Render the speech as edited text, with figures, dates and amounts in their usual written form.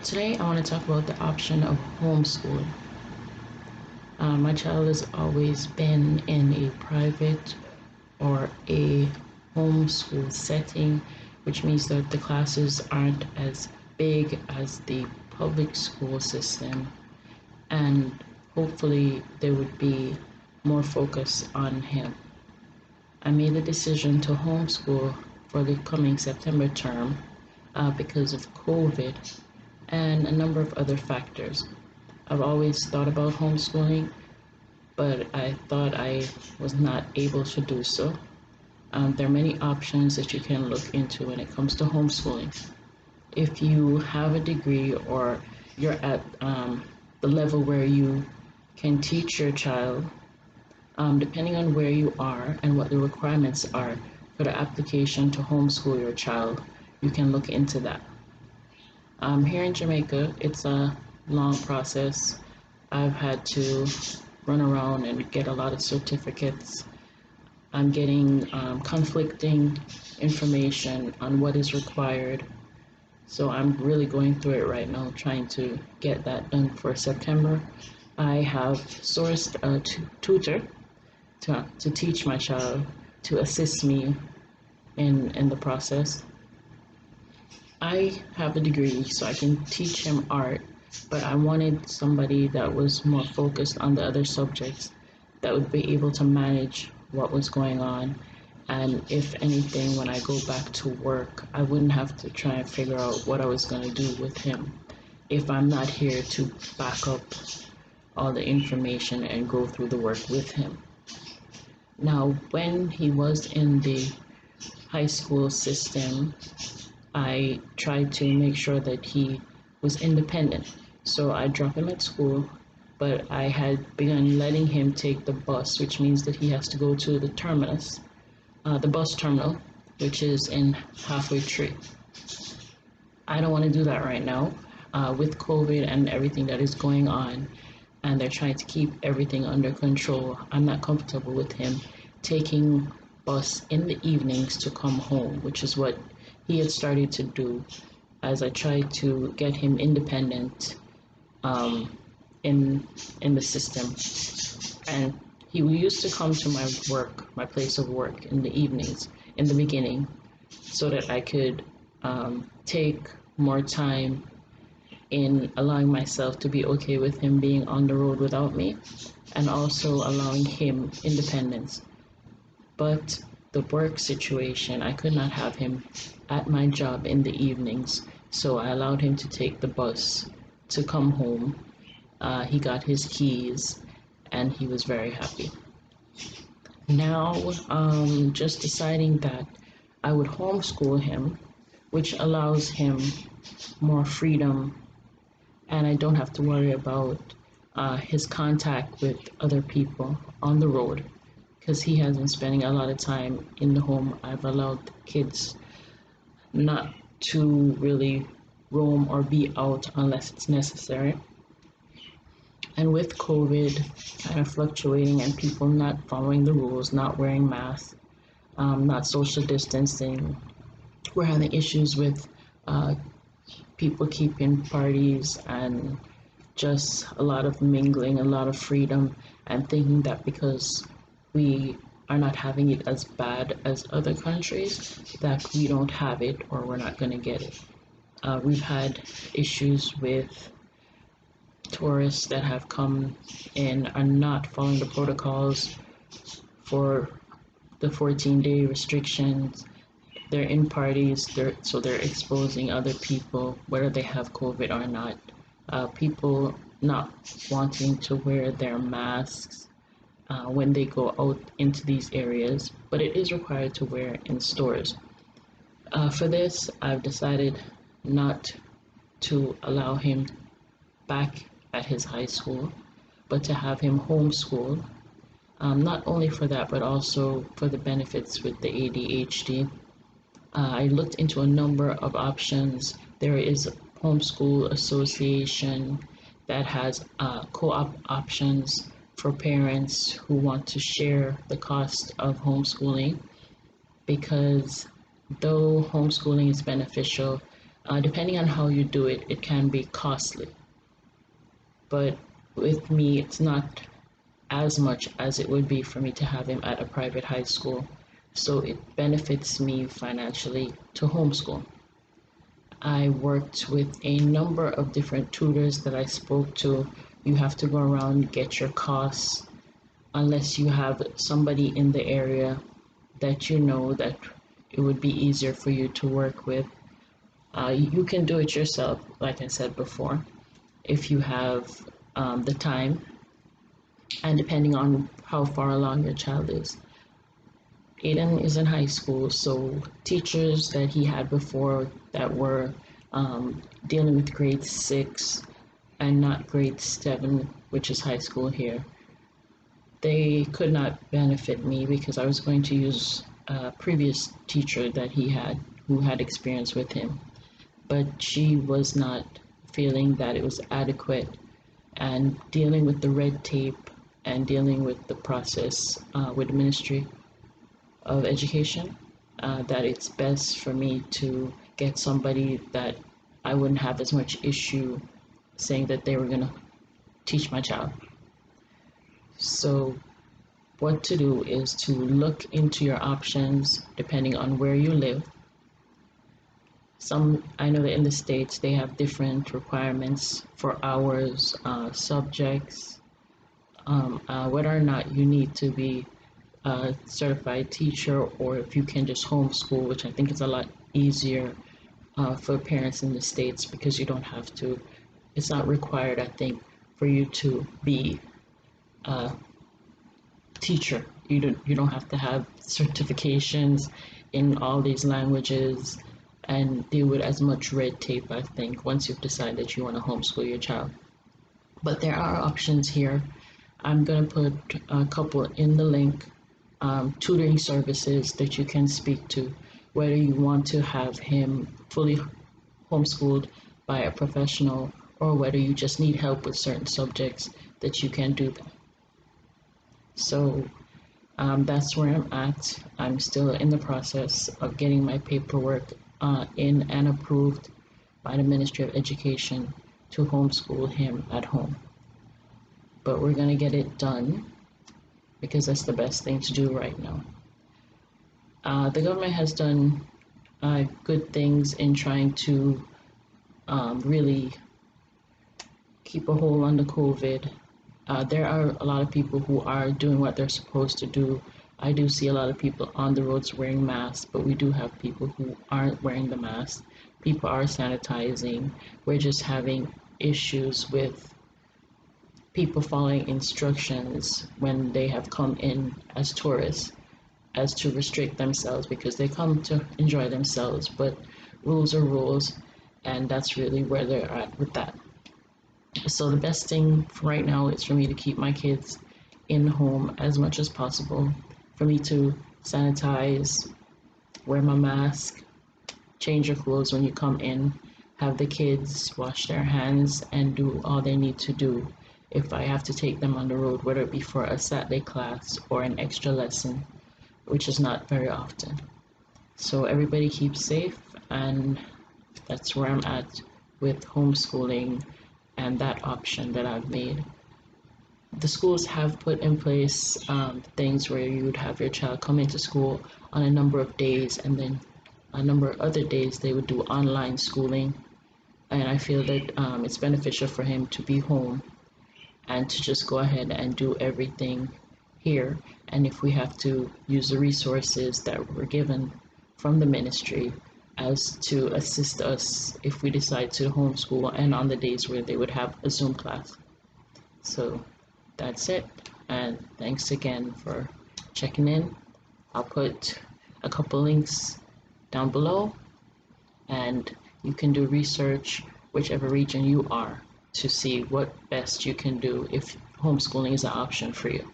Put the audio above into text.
Today, I want to talk about the option of homeschooling. My child has always been in a private or a homeschool setting, which means that the classes aren't as big as the public school system, and hopefully, there would be more focus on him. I made a decision to homeschool for the coming September term because of COVID and a number of other factors. I've always thought about homeschooling, but I thought I was not able to do so. There are many options that you can look into when it comes to homeschooling. If you have a degree or you're at the level where you can teach your child, depending on where you are and what the requirements are for the application to homeschool your child, you can look into that. Here in Jamaica, it's a long process. I've had to run around and get a lot of certificates. I'm getting conflicting information on what is required. So I'm really going through it right now, trying to get that done for September. I have sourced a tutor to teach my child, to assist me in the process. I have a degree, so I can teach him art, but I wanted somebody that was more focused on the other subjects that would be able to manage what was going on. And if anything, when I go back to work, I wouldn't have to try and figure out what I was going to do with him if I'm not here to back up all the information and go through the work with him. Now, when he was in the high school system, I tried to make sure that he was independent. So I dropped him at school, but I had begun letting him take the bus, which means that he has to go to the terminus, the bus terminal, which is in Halfway Tree. I don't want to do that right now. With COVID and everything that is going on, and they're trying to keep everything under control, I'm not comfortable with him taking bus in the evenings to come home, which is what he had started to do as I tried to get him independent in the system. And he used to come to my place of work in the evenings in the beginning, so that I could take more time in allowing myself to be okay with him being on the road without me, and also allowing him independence. But the work situation, I could not have him at my job in the evenings, so I allowed him to take the bus to come home. He got his keys, and he was very happy. Now, just deciding that I would homeschool him, which allows him more freedom, and I don't have to worry about his contact with other people on the road, because he has been spending a lot of time in the home. I've allowed the kids not to really roam or be out unless it's necessary. And with COVID kind of fluctuating and people not following the rules, not wearing masks, not social distancing, we're having issues with uh, people keeping parties and just a lot of mingling, a lot of freedom, and thinking that because we are not having it as bad as other countries, that we don't have it or we're not going to get it. We've had issues with tourists that have come in are not following the protocols for the 14-day restrictions. They're in parties, so they're exposing other people, whether they have COVID or not. People not wanting to wear their masks when they go out into these areas, but it is required to wear in stores. For this, I've decided not to allow him back at his high school, but to have him homeschooled. Not only for that, but also for the benefits with the ADHD. I looked into a number of options. There is a homeschool association that has co-op options for parents who want to share the cost of homeschooling, because though homeschooling is beneficial, Depending on how you do it, it can be costly. But with me, it's not as much as it would be for me to have him at a private high school. So it benefits me financially to homeschool. I worked with a number of different tutors that I spoke to. You have to go around, get your costs, unless you have somebody in the area that you know that it would be easier for you to work with. You can do it yourself, like I said before, if you have the time and depending on how far along your child is. Aiden is in high school, so teachers that he had before that were dealing with grade 6 and not grade 7, which is high school here, they could not benefit me because I was going to use a previous teacher that he had who had experience with him. But she was not feeling that it was adequate and dealing with the red tape and dealing with the process with the Ministry of Education, that it's best for me to get somebody that I wouldn't have as much issue saying that they were going to teach my child. So what to do is to look into your options depending on where you live. I know that in the States they have different requirements for hours, subjects, whether or not you need to be a certified teacher or if you can just homeschool, which I think is a lot easier for parents in the States because you don't have to, it's not required, I think, for you to be a teacher. You don't have to have certifications in all these languages and deal with as much red tape, I think, once you've decided that you want to homeschool your child. But there are options here. I'm going to put a couple in the link, tutoring services that you can speak to, whether you want to have him fully homeschooled by a professional or whether you just need help with certain subjects that you can do that. So that's where I'm at. I'm still in the process of getting my paperwork in and approved by the Ministry of Education to homeschool him at home. But we're going to get it done because that's the best thing to do right now. The government has done good things in trying to really keep a hold on the COVID. There are a lot of people who are doing what they're supposed to do. I do see a lot of people on the roads wearing masks, but we do have people who aren't wearing the mask. People are sanitizing. We're just having issues with people following instructions when they have come in as tourists as to restrict themselves because they come to enjoy themselves, but rules are rules, and that's really where they're at with that. So the best thing right now is for me to keep my kids in home as much as possible, for me to sanitize, wear my mask, change your clothes when you come in, have the kids wash their hands and do all they need to do. If I have to take them on the road, whether it be for a Saturday class or an extra lesson, which is not very often. So everybody keep safe, and that's where I'm at with homeschooling and that option that I've made. The schools have put in place things where you would have your child come into school on a number of days, and then a number of other days they would do online schooling. And I feel that it's beneficial for him to be home and to just go ahead and do everything here. And if we have to use the resources that were given from the ministry as to assist us if we decide to homeschool and on the days where they would have a Zoom class. So that's it. And thanks again for checking in. I'll put a couple links down below and you can do research whichever region you are to see what best you can do if homeschooling is an option for you.